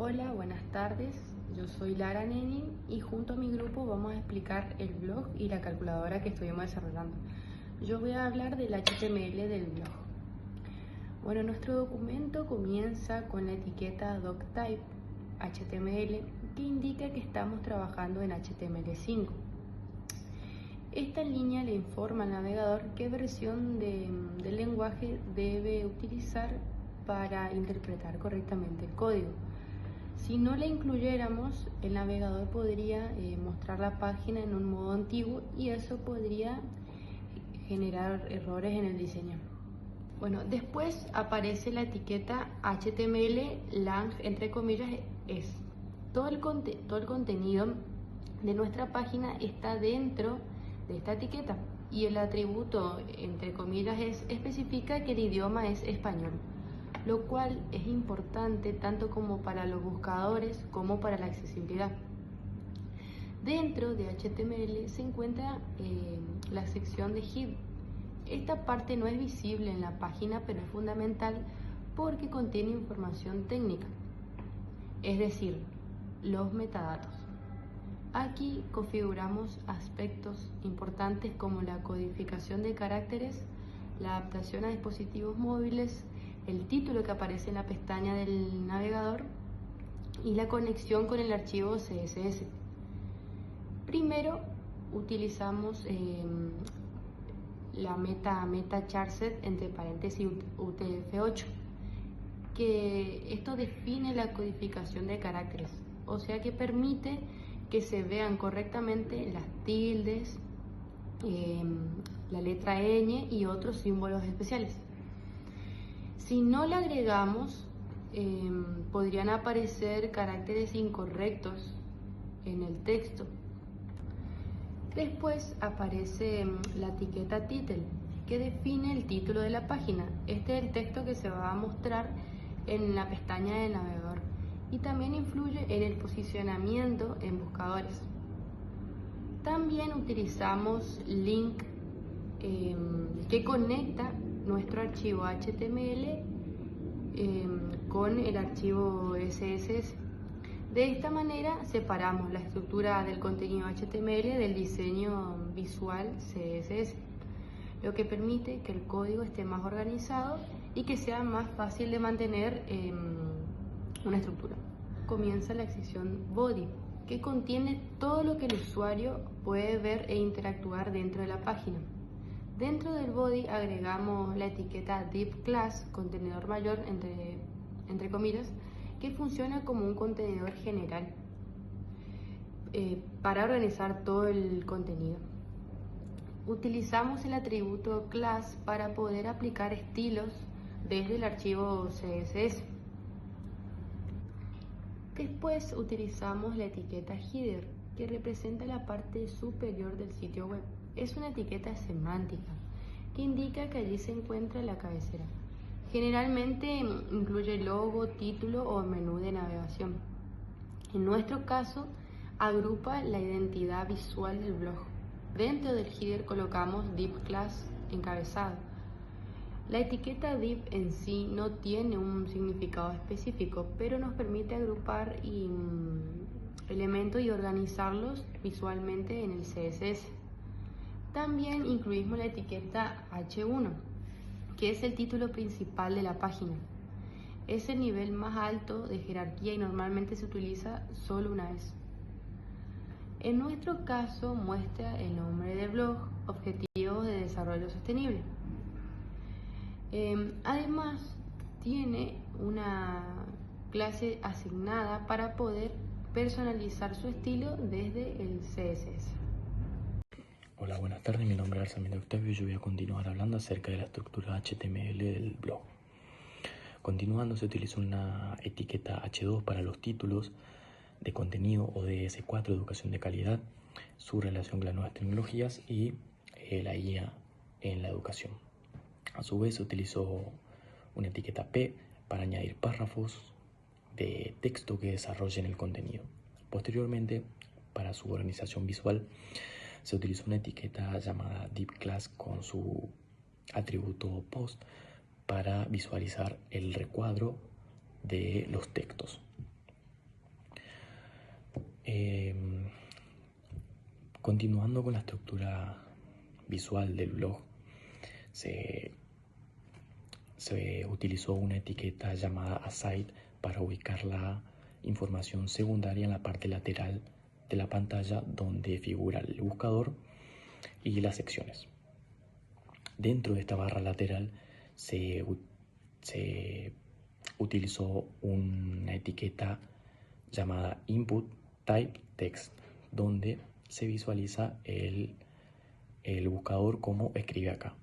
Hola, buenas tardes. Yo soy Lara Neni y junto a mi grupo vamos a explicar el blog y la calculadora que estuvimos desarrollando. Yo voy a hablar del HTML del blog. Bueno, nuestro documento comienza con la etiqueta doctype HTML que indica que estamos trabajando en HTML5. Esta línea le informa al navegador qué versión del lenguaje debe utilizar para interpretar correctamente el código. Si no la incluyéramos, el navegador podría mostrar la página en un modo antiguo y eso podría generar errores en el diseño. Bueno, después aparece la etiqueta HTML lang, entre comillas, es. Todo el contenido de nuestra página está dentro de esta etiqueta y el atributo, entre comillas, especifica que el idioma es español, lo cual es importante tanto como para los buscadores como para la accesibilidad. Dentro de HTML se encuentra la sección de head. Esta parte no es visible en la página, pero es fundamental porque contiene información técnica, es decir, los metadatos. Aquí configuramos aspectos importantes como la codificación de caracteres, la adaptación a dispositivos móviles, el título que aparece en la pestaña del navegador y la conexión con el archivo CSS. Primero utilizamos la meta charset entre paréntesis UTF-8, que esto define la codificación de caracteres, o sea que permite que se vean correctamente las tildes, la letra ñ y otros símbolos especiales. Si no le agregamos, podrían aparecer caracteres incorrectos en el texto. Después aparece la etiqueta title, que define el título de la página. Este es el texto que se va a mostrar en la pestaña del navegador y también influye en el posicionamiento en buscadores. También utilizamos link que conecta nuestro archivo HTML con el archivo CSS. De esta manera separamos la estructura del contenido HTML del diseño visual CSS, lo que permite que el código esté más organizado y que sea más fácil de mantener una estructura. Comienza la sección Body, que contiene todo lo que el usuario puede ver e interactuar dentro de la página. Dentro del body agregamos la etiqueta div class, contenedor mayor, entre comillas, que funciona como un contenedor general para organizar todo el contenido. Utilizamos el atributo class para poder aplicar estilos desde el archivo CSS. Después utilizamos la etiqueta header, que representa la parte superior del sitio web. Es una etiqueta semántica que indica que allí se encuentra la cabecera. Generalmente incluye logo, título o menú de navegación. En nuestro caso, agrupa la identidad visual del blog. Dentro del header colocamos div class encabezado. La etiqueta div en sí no tiene un significado específico, pero nos permite agrupar elementos y organizarlos visualmente en el CSS. También incluimos la etiqueta H1, que es el título principal de la página. Es el nivel más alto de jerarquía y normalmente se utiliza solo una vez. En nuestro caso muestra el nombre del blog, Objetivos de Desarrollo Sostenible. Además, tiene una clase asignada para poder personalizar su estilo desde el CSS. Hola, buenas tardes, mi nombre es Arsamito Octavio y yo voy a continuar hablando acerca de la estructura HTML del blog. Continuando, se utiliza una etiqueta H2 para los títulos de contenido o de S4, educación de calidad, su relación con las nuevas tecnologías y la guía en la educación. A su vez, se utilizó una etiqueta P para añadir párrafos de texto que desarrollen el contenido. Posteriormente, para su organización visual, se utilizó una etiqueta llamada div class con su atributo post para visualizar el recuadro de los textos. Continuando con la estructura visual del blog, se utilizó una etiqueta llamada aside para ubicar la información secundaria en la parte lateral de la pantalla donde figura el buscador y las secciones. Dentro de esta barra lateral se utilizó una etiqueta llamada input type text, donde se visualiza el buscador como escribe acá.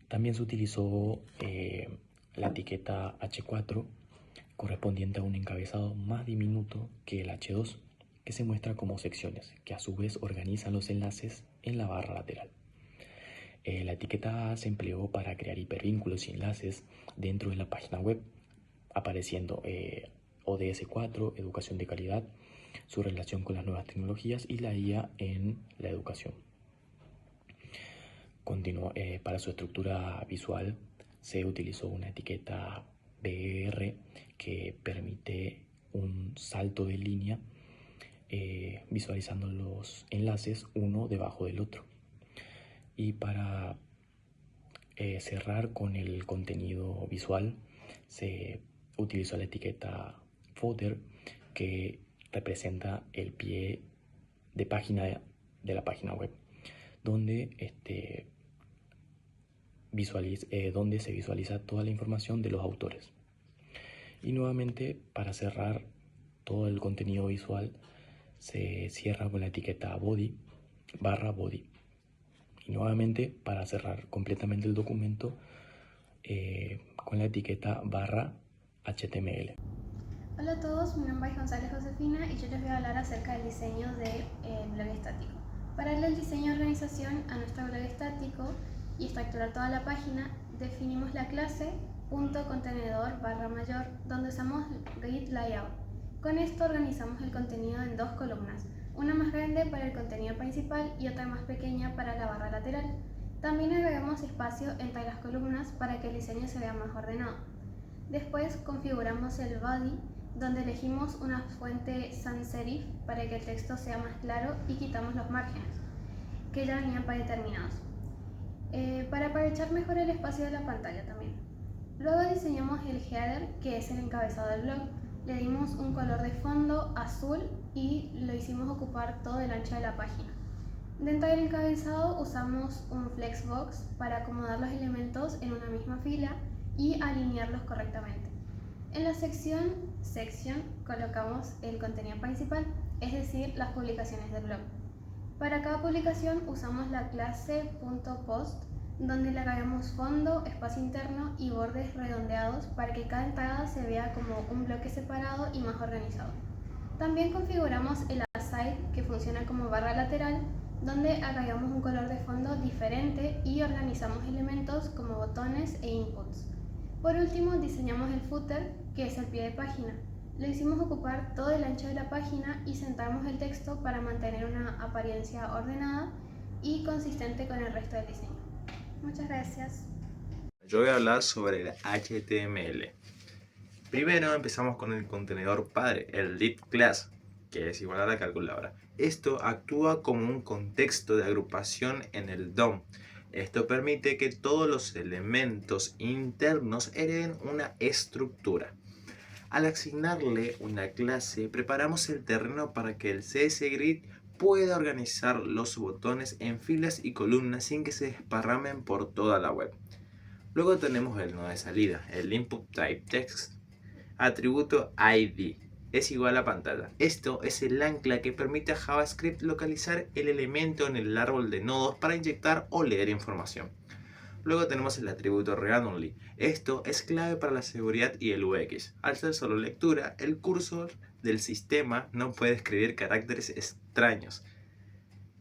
También se utilizó la etiqueta H4 correspondiente a un encabezado más diminuto que el H2, que se muestra como secciones, que a su vez organizan los enlaces en la barra lateral. La etiqueta A se empleó para crear hipervínculos y enlaces dentro de la página web, apareciendo ODS 4, educación de calidad, su relación con las nuevas tecnologías y la IA en la educación. Para su estructura visual se utilizó una etiqueta BR que permite un salto de línea visualizando los enlaces uno debajo del otro. Y para cerrar con el contenido visual se utilizó la etiqueta footer que representa el pie de página de la página web, donde donde se visualiza toda la información de los autores. Y nuevamente, para cerrar todo el contenido visual, se cierra con la etiqueta body /body. Y nuevamente, para cerrar completamente el documento, con la etiqueta /HTML. Hola a todos, mi nombre es González Josefina y yo les voy a hablar acerca del diseño del blog estático. Para darle el diseño de organización a nuestro blog estático y estructurar toda la página, definimos la clase .contenedor /mayor, donde usamos grid layout. Con esto organizamos el contenido en dos columnas, una más grande para el contenido principal y otra más pequeña para la barra lateral. También agregamos espacio entre las columnas para que el diseño se vea más ordenado. Después configuramos el body, donde elegimos una fuente sans serif para que el texto sea más claro y quitamos los márgenes, que ya venían predeterminados, para aprovechar mejor el espacio de la pantalla también. Luego diseñamos el header, que es el encabezado del blog. Le dimos un color de fondo azul y lo hicimos ocupar todo el ancho de la página. Dentro del encabezado usamos un flexbox para acomodar los elementos en una misma fila y alinearlos correctamente. En la sección colocamos el contenido principal, es decir, las publicaciones del blog. Para cada publicación usamos la clase .post, donde le agregamos fondo, espacio interno y bordes redondeados para que cada entrada se vea como un bloque separado y más organizado. También configuramos el aside, que funciona como barra lateral, donde agregamos un color de fondo diferente y organizamos elementos como botones e inputs. Por último, diseñamos el footer, que es el pie de página. Lo hicimos ocupar todo el ancho de la página y centramos el texto para mantener una apariencia ordenada y consistente con el resto del diseño. Muchas gracias. Yo voy a hablar sobre el HTML. Primero empezamos con el contenedor padre, el lead class, que es igual a la calculadora. Esto actúa como un contexto de agrupación en el DOM. Esto permite que todos los elementos internos hereden una estructura. Al asignarle una clase, preparamos el terreno para que el CSGrid pueda organizar los botones en filas y columnas sin que se desparramen por toda la web. Luego tenemos el nodo de salida, el input type text, atributo ID, es igual a pantalla. Esto es el ancla que permite a JavaScript localizar el elemento en el árbol de nodos para inyectar o leer información. Luego tenemos el atributo read-only. Esto es clave para la seguridad y el UX. Al ser solo lectura, el cursor del sistema no puede escribir caracteres extraños.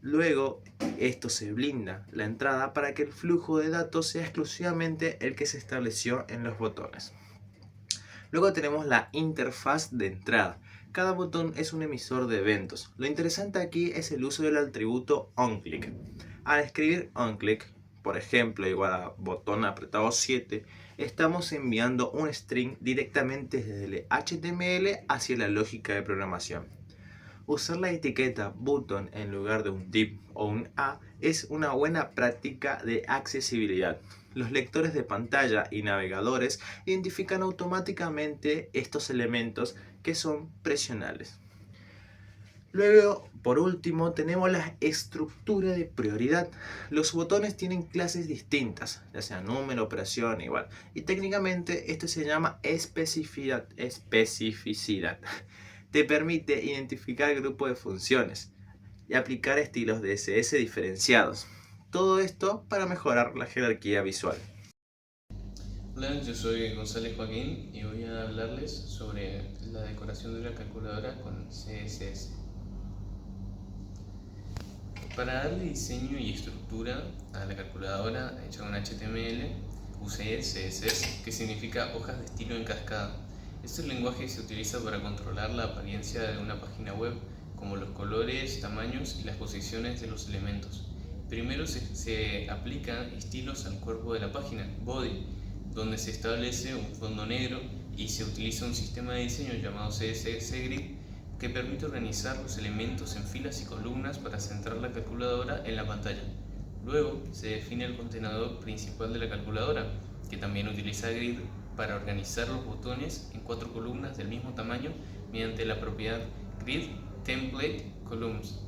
Luego, esto se blinda la entrada para que el flujo de datos sea exclusivamente el que se estableció en los botones. Luego tenemos la interfaz de entrada. Cada botón es un emisor de eventos. Lo interesante aquí es el uso del atributo onClick. Al escribir onClick, por ejemplo, igual a botón apretado 7, estamos enviando un string directamente desde el HTML hacia la lógica de programación. Usar la etiqueta button en lugar de un div o un A es una buena práctica de accesibilidad. Los lectores de pantalla y navegadores identifican automáticamente estos elementos que son presionables. Luego, por último, tenemos la estructura de prioridad. Los botones tienen clases distintas, ya sea número, operación, igual. Y técnicamente esto se llama especificidad. Te permite identificar grupos de funciones y aplicar estilos de CSS diferenciados. Todo esto para mejorar la jerarquía visual. Hola, yo soy González Joaquín y voy a hablarles sobre la decoración de una calculadora con CSS. Para darle diseño y estructura a la calculadora hecha con HTML, usé CSS, que significa hojas de estilo en cascada. Este lenguaje se utiliza para controlar la apariencia de una página web, como los colores, tamaños y las posiciones de los elementos. Primero se aplican estilos al cuerpo de la página, body, donde se establece un fondo negro y se utiliza un sistema de diseño llamado CSS Grid que permite organizar los elementos en filas y columnas para centrar la calculadora en la pantalla. Luego se define el contenedor principal de la calculadora, que también utiliza Grid para organizar los botones en 4 columnas del mismo tamaño mediante la propiedad Grid Template Columns,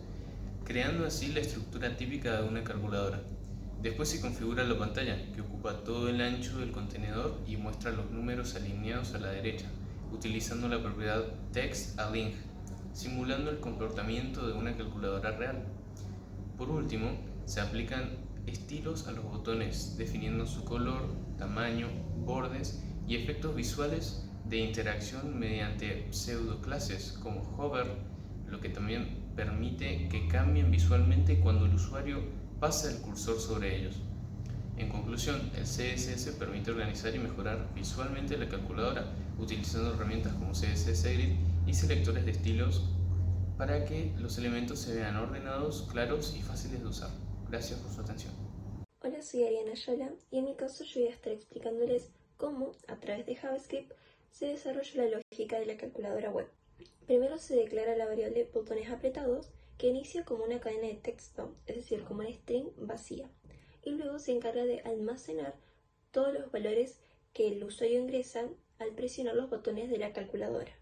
creando así la estructura típica de una calculadora. Después se configura la pantalla, que ocupa todo el ancho del contenedor y muestra los números alineados a la derecha, utilizando la propiedad TextAlign, simulando el comportamiento de una calculadora real. Por último, se aplican estilos a los botones, definiendo su color, tamaño, bordes y efectos visuales de interacción mediante pseudoclases como hover, lo que también permite que cambien visualmente cuando el usuario pasa el cursor sobre ellos. En conclusión, el CSS permite organizar y mejorar visualmente la calculadora utilizando herramientas como CSS Grid y selectores de estilos para que los elementos se vean ordenados, claros y fáciles de usar. Gracias por su atención. Hola, soy Ariana Yola y en mi caso yo voy a estar explicándoles cómo, a través de JavaScript, se desarrolla la lógica de la calculadora web. Primero se declara la variable botones apretados, que inicia como una cadena de texto, es decir, como una string vacía, y luego se encarga de almacenar todos los valores que el usuario ingresa al presionar los botones de la calculadora.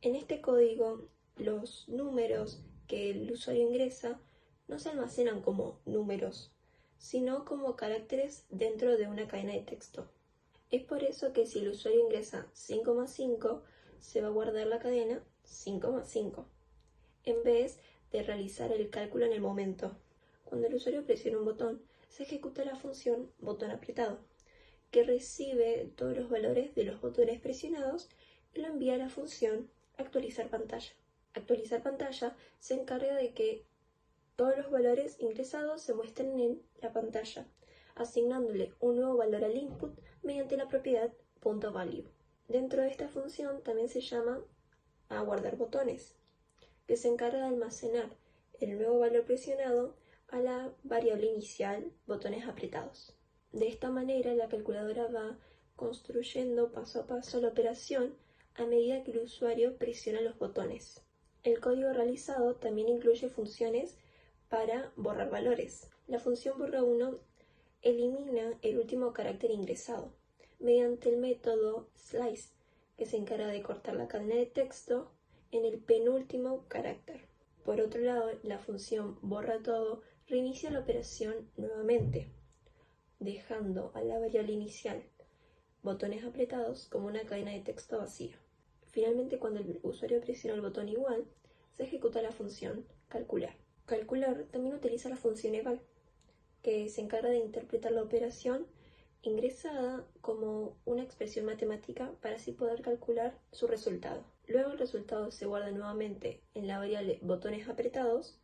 En este código, los números que el usuario ingresa no se almacenan como números, sino como caracteres dentro de una cadena de texto. Es por eso que si el usuario ingresa 5,5, se va a guardar la cadena 5,5, en vez de realizar el cálculo en el momento. Cuando el usuario presiona un botón, se ejecuta la función botón apretado, que recibe todos los valores de los botones presionados y lo envía a la función actualizar pantalla. Actualizar pantalla se encarga de que todos los valores ingresados se muestren en la pantalla, asignándole un nuevo valor al input mediante la propiedad .value. Dentro de esta función también se llama a guardar botones, que se encarga de almacenar el nuevo valor presionado a la variable inicial botones apretados. De esta manera la calculadora va construyendo paso a paso la operación a medida que el usuario presiona los botones. El código realizado también incluye funciones para borrar valores. La función borra1 elimina el último carácter ingresado mediante el método slice, que se encarga de cortar la cadena de texto en el penúltimo carácter. Por otro lado, la función borra todo reinicia la operación nuevamente, dejando a la variable inicial botones apretados como una cadena de texto vacía. Finalmente, cuando el usuario presiona el botón igual, se ejecuta la función calcular. Calcular también utiliza la función eval, que se encarga de interpretar la operación ingresada como una expresión matemática para así poder calcular su resultado. Luego el resultado se guarda nuevamente en la variable botones apretados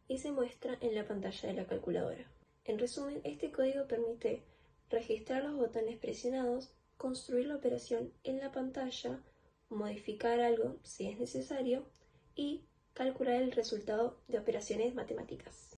y se muestra en la pantalla de la calculadora. En resumen, este código permite registrar los botones presionados, construir la operación en la pantalla, modificar algo si es necesario y calcular el resultado de operaciones matemáticas.